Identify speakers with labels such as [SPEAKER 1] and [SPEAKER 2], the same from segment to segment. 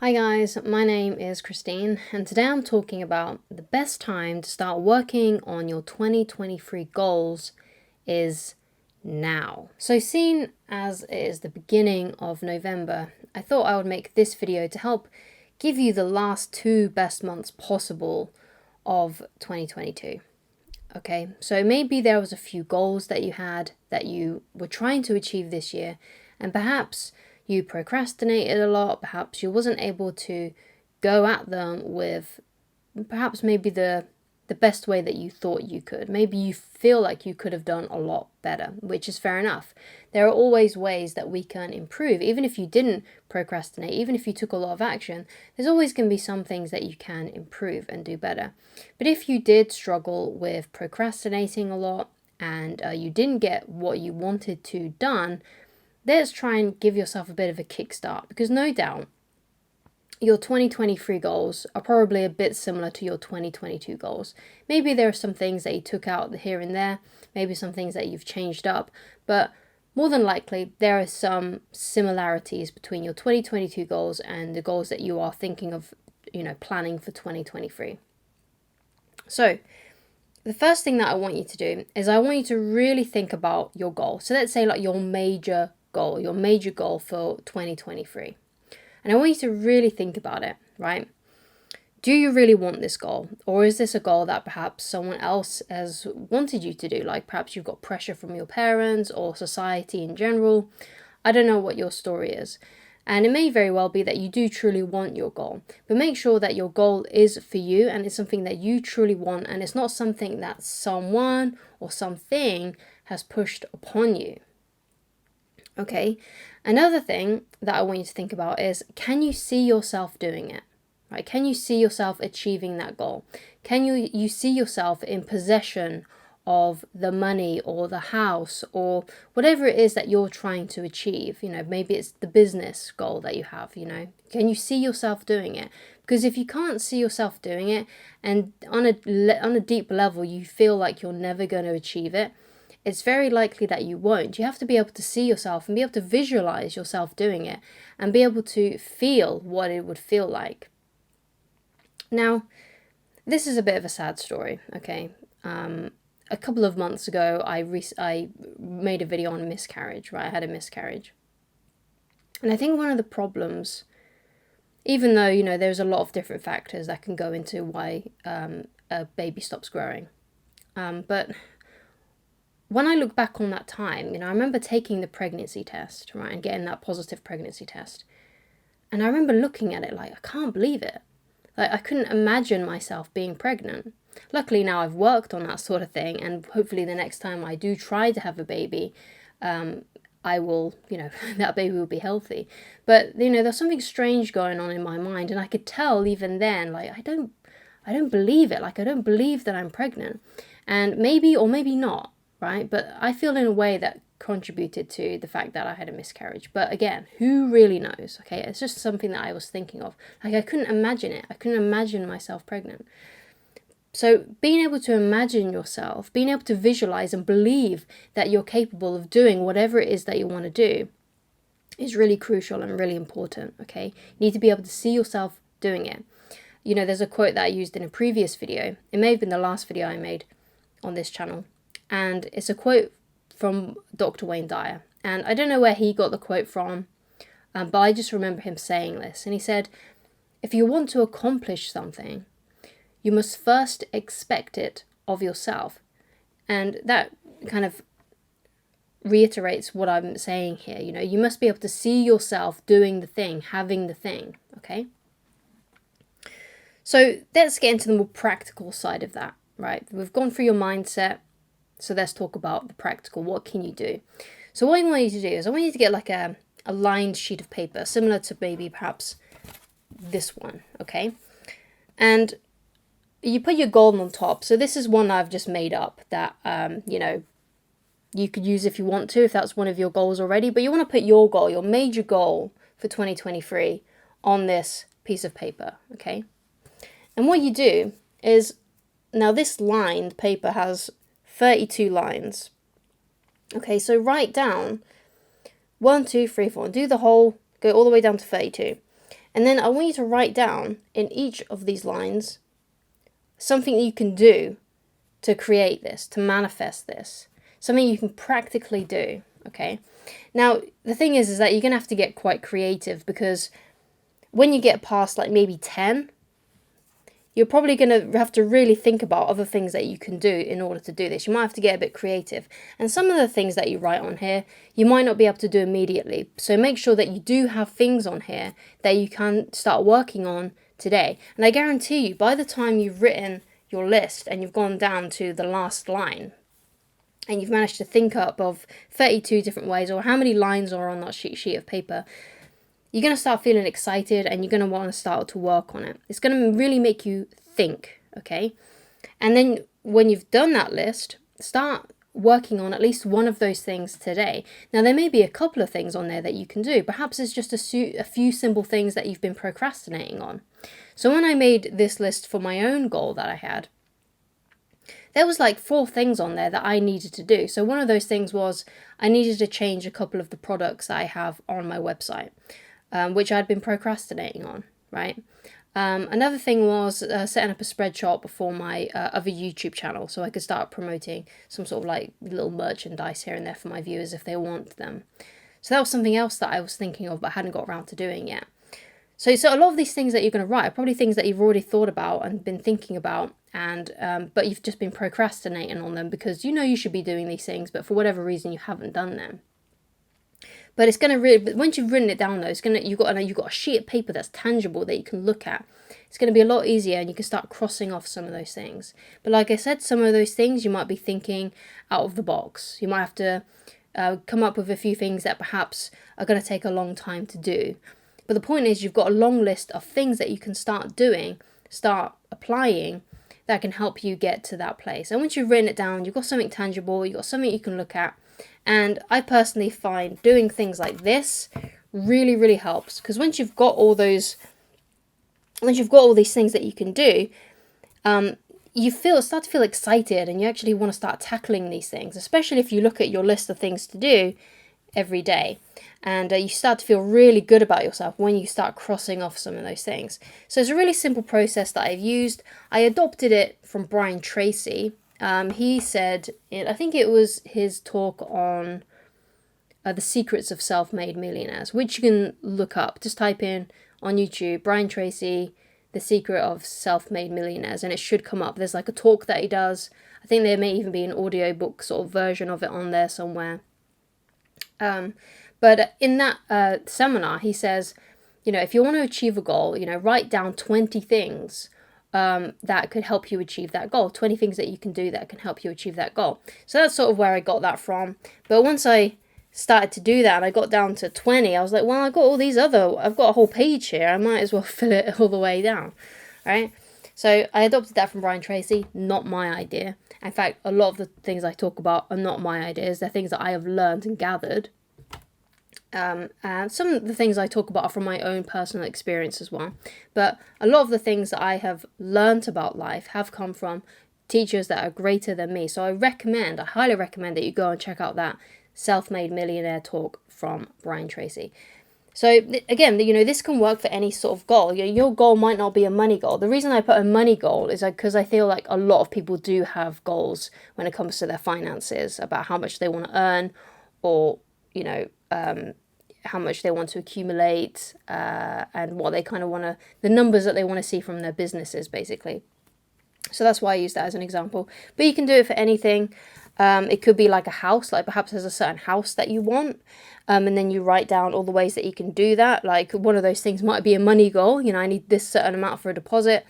[SPEAKER 1] Hi guys, my name is Christine and today I'm talking about the best time to start working on your 2023 goals is now. So seeing as it is the beginning of November, I thought I would make this video to help give you the last 2 best months possible of 2022. Okay, so maybe there was a few goals that you had that you were trying to achieve this year, and perhaps you procrastinated a lot, perhaps you wasn't able to go at them with perhaps maybe the best way that you thought you could. Maybe you feel like you could have done a lot better, which is fair enough. There are always ways that we can improve. Even if you didn't procrastinate, even if you took a lot of action, there's always going to be some things that you can improve and do better. But if you did struggle with procrastinating a lot and you didn't get what you wanted to done, let's try and give yourself a bit of a kickstart, because no doubt your 2023 goals are probably a bit similar to your 2022 goals. Maybe there are some things that you took out here and there, maybe some things that you've changed up, but more than likely there are some similarities between your 2022 goals and the goals that you are thinking of, planning for 2023. So the first thing that I want you to do is I want you to really think about your goal. So let's say like your major goal for 2023. And I want you to really think about it, right? Do you really want this goal? Or is this a goal that perhaps someone else has wanted you to do? Like perhaps you've got pressure from your parents or society in general. I don't know what your story is. And it may very well be that you do truly want your goal. But make sure that your goal is for you and it's something that you truly want, and it's not something that someone or something has pushed upon you. Okay, another thing that I want you to think about is, can you see yourself doing it? Right? Can you see yourself achieving that goal? Can you see yourself in possession of the money or the house or whatever it is that you're trying to achieve? Maybe it's the business goal that you have, Can you see yourself doing it? Because if you can't see yourself doing it, and on a deep level you feel like you're never going to achieve it, it's very likely that you won't. You have to be able to see yourself and be able to visualize yourself doing it and be able to feel what it would feel like. Now, this is a bit of a sad story, okay? A couple of months ago, I made a video on miscarriage, right? I had a miscarriage. And I think one of the problems, even though, there's a lot of different factors that can go into why a baby stops growing, but when I look back on that time, I remember taking the pregnancy test, right, and getting that positive pregnancy test. And I remember looking at it like, I can't believe it. Like, I couldn't imagine myself being pregnant. Luckily now I've worked on that sort of thing, and hopefully the next time I do try to have a baby, I will, that baby will be healthy. But, there's something strange going on in my mind, and I could tell even then, like, I don't believe it. Like, I don't believe that I'm pregnant. And maybe or maybe not. Right? But I feel in a way that contributed to the fact that I had a miscarriage. But again, who really knows? Okay, it's just something that I was thinking of. Like, I couldn't imagine it. I couldn't imagine myself pregnant. So being able to imagine yourself, being able to visualize and believe that you're capable of doing whatever it is that you want to do is really crucial and really important. Okay, you need to be able to see yourself doing it. There's a quote that I used in a previous video. It may have been the last video I made on this channel. And it's a quote from Dr. Wayne Dyer. And I don't know where he got the quote from, but I just remember him saying this. And he said, if you want to accomplish something, you must first expect it of yourself. And that kind of reiterates what I'm saying here. You must be able to see yourself doing the thing, having the thing, okay? So let's get into the more practical side of that, right? We've gone through your mindset. So let's talk about the practical. What can you do? So what I want you to do is I want you to get like a lined sheet of paper, similar to maybe perhaps this one, okay? And you put your goal on top. So this is one I've just made up that, you could use if you want to, if that's one of your goals already. But you want to put your goal, your major goal for 2023 on this piece of paper, okay? And what you do is, now this lined paper has 32 lines. Okay, so write down 1, 2, 3, 4, and do the whole, go all the way down to 32. And then I want you to write down in each of these lines something that you can do to create this, to manifest this, something you can practically do, okay? Now, the thing is that you're going to have to get quite creative, because when you get past like maybe 10, you're probably going to have to really think about other things that you can do in order to do this. You might have to get a bit creative. And some of the things that you write on here, you might not be able to do immediately. So make sure that you do have things on here that you can start working on today. And I guarantee you, by the time you've written your list and you've gone down to the last line, and you've managed to think up of 32 different ways, or how many lines are on that sheet of paper, you're going to start feeling excited and you're going to want to start to work on it. It's going to really make you think, okay? And then when you've done that list, start working on at least one of those things today. Now, there may be a couple of things on there that you can do. Perhaps it's just a few simple things that you've been procrastinating on. So when I made this list for my own goal that I had, there was like 4 things on there that I needed to do. So one of those things was I needed to change a couple of the products I have on my website, which I'd been procrastinating on, right? Another thing was setting up a spread shop for my other YouTube channel, so I could start promoting some sort of like little merchandise here and there for my viewers if they want them. So that was something else that I was thinking of but hadn't got around to doing yet. So a lot of these things that you're going to write are probably things that you've already thought about and been thinking about, and but you've just been procrastinating on them because you know you should be doing these things, but for whatever reason you haven't done them. But it's going to really, but once you've written it down though, you've got a sheet of paper that's tangible that you can look at. It's going to be a lot easier, and you can start crossing off some of those things. But like I said, some of those things you might be thinking out of the box. You might have to come up with a few things that perhaps are going to take a long time to do. But the point is, you've got a long list of things that you can start doing, start applying, that can help you get to that place. And once you've written it down, you've got something tangible, you've got something you can look at. And I personally find doing things like this really, really helps, because once you've got all these things that you can do, you start to feel excited, and you actually want to start tackling these things, especially if you look at your list of things to do every day. And you start to feel really good about yourself when you start crossing off some of those things. So it's a really simple process that I've used. I adopted it from Brian Tracy. He said, I think it was his talk on The Secrets of Self-Made Millionaires, which you can look up. Just type in on YouTube, Brian Tracy, The Secret of Self-Made Millionaires, and it should come up. There's like a talk that he does. I think there may even be an audiobook sort of version of it on there somewhere. But in that seminar, he says, if you want to achieve a goal, write down 20 things that could help you achieve that goal, 20 things that you can do that can help you achieve that goal. So that's sort of where I got that from. But once I started to do that and I got down to 20, I was like, well, I've got a whole page here. I might as well fill it all the way down, right? So I adopted that from Brian Tracy, not my idea. In fact, a lot of the things I talk about are not my ideas. They're things that I have learned and gathered. And some of the things I talk about are from my own personal experience as well. But a lot of the things that I have learned about life have come from teachers that are greater than me. So I highly recommend that you go and check out that Self-Made Millionaire talk from Brian Tracy. So again, this can work for any sort of goal. Your goal might not be a money goal. The reason I put a money goal is because I feel like a lot of people do have goals when it comes to their finances, about how much they want to earn, or how much they want to accumulate, and what they kind of want to, the numbers that they want to see from their businesses, basically. So that's why I use that as an example. But you can do it for anything. It could be like a house, like perhaps there's a certain house that you want, and then you write down all the ways that you can do that. Like one of those things might be a money goal. I need this certain amount for a deposit.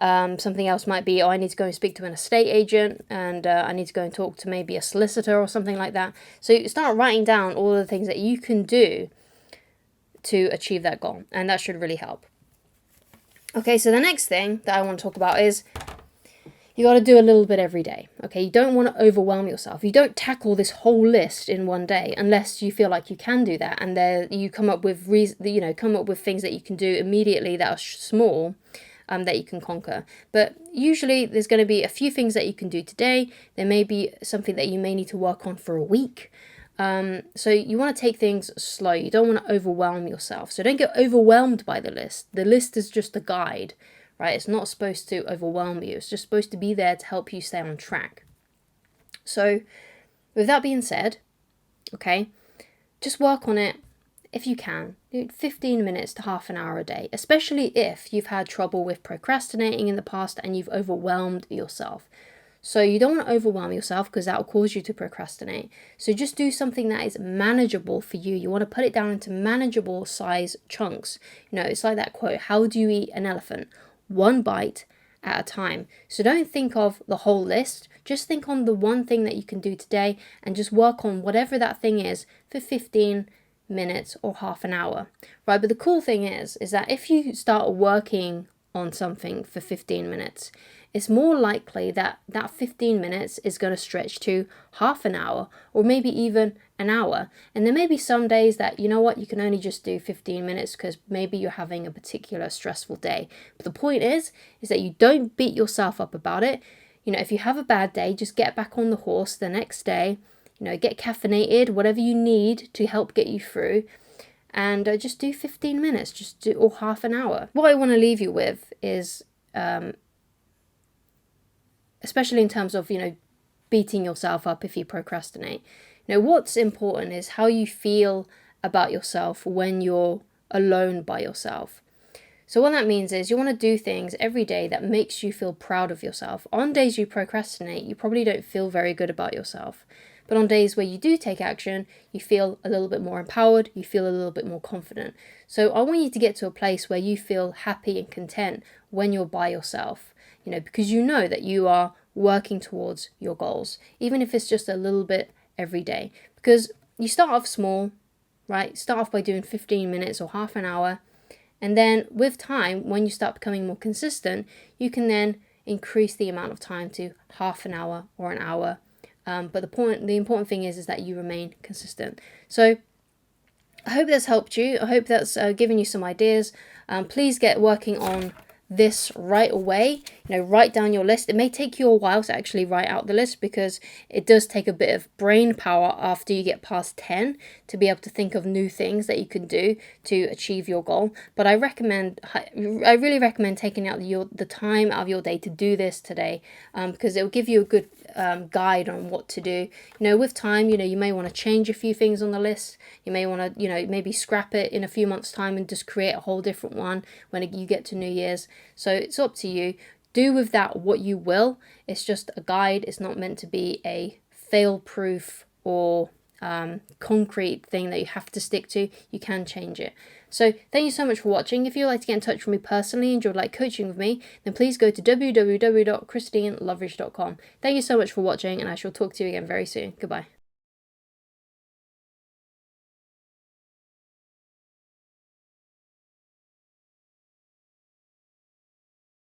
[SPEAKER 1] Something else might be, I need to go and speak to an estate agent, and I need to go and talk to maybe a solicitor or something like that. So you start writing down all the things that you can do to achieve that goal, and that should really help. Okay, so the next thing that I want to talk about is you got to do a little bit every day. Okay, you don't want to overwhelm yourself. You don't tackle this whole list in one day unless you feel like you can do that, and you come up with things that you can do immediately that are small, that you can conquer. But usually there's going to be a few things that you can do today. There may be something that you may need to work on for a week. So you want to take things slow. You don't want to overwhelm yourself. So don't get overwhelmed by the list. The list is just a guide, right? It's not supposed to overwhelm you. It's just supposed to be there to help you stay on track. So with that being said, okay, just work on it if you can. 15 minutes to half an hour a day, especially if you've had trouble with procrastinating in the past and you've overwhelmed yourself. So you don't want to overwhelm yourself because that will cause you to procrastinate. So just do something that is manageable for you. You want to put it down into manageable size chunks. It's like that quote, how do you eat an elephant? One bite at a time. So don't think of the whole list. Just think on the one thing that you can do today and just work on whatever that thing is for 15 minutes or half an hour, right? But the cool thing is that if you start working on something for 15 minutes, it's more likely that 15 minutes is going to stretch to half an hour or maybe even an hour. And there may be some days that, you can only just do 15 minutes because maybe you're having a particular stressful day. But the point is that you don't beat yourself up about it. If you have a bad day, just get back on the horse the next day, get caffeinated, whatever you need to help get you through. And just do 15 minutes, or half an hour. What I want to leave you with is, especially in terms of, beating yourself up if you procrastinate. What's important is how you feel about yourself when you're alone by yourself. So what that means is you want to do things every day that makes you feel proud of yourself. On days you procrastinate, you probably don't feel very good about yourself. But on days where you do take action, you feel a little bit more empowered, you feel a little bit more confident. So I want you to get to a place where you feel happy and content when you're by yourself, because you know that you are working towards your goals, even if it's just a little bit every day. Because you start off small, right? Start off by doing 15 minutes or half an hour. And then with time, when you start becoming more consistent, you can then increase the amount of time to half an hour or an hour. But the important thing is that you remain consistent. So I hope that's helped you. I hope that's given you some ideas. Please get working on this right away. Write down your list. It may take you a while to actually write out the list because it does take a bit of brain power after you get past 10 to be able to think of new things that you can do to achieve your goal. But I really recommend taking out the time out of your day to do this today, because it will give you a good guide on what to do. With time, you may want to change a few things on the list. You may want to, maybe scrap it in a few months' time and just create a whole different one when you get to New Year's. So it's up to you. Do with that what you will. It's just a guide. It's not meant to be a fail-proof or concrete thing that you have to stick to. You can change it. So thank you so much for watching. If you'd like to get in touch with me personally and you'd like coaching with me, then please go to www.christineloveridge.com. Thank you so much for watching, and I shall talk to you again very soon. Goodbye.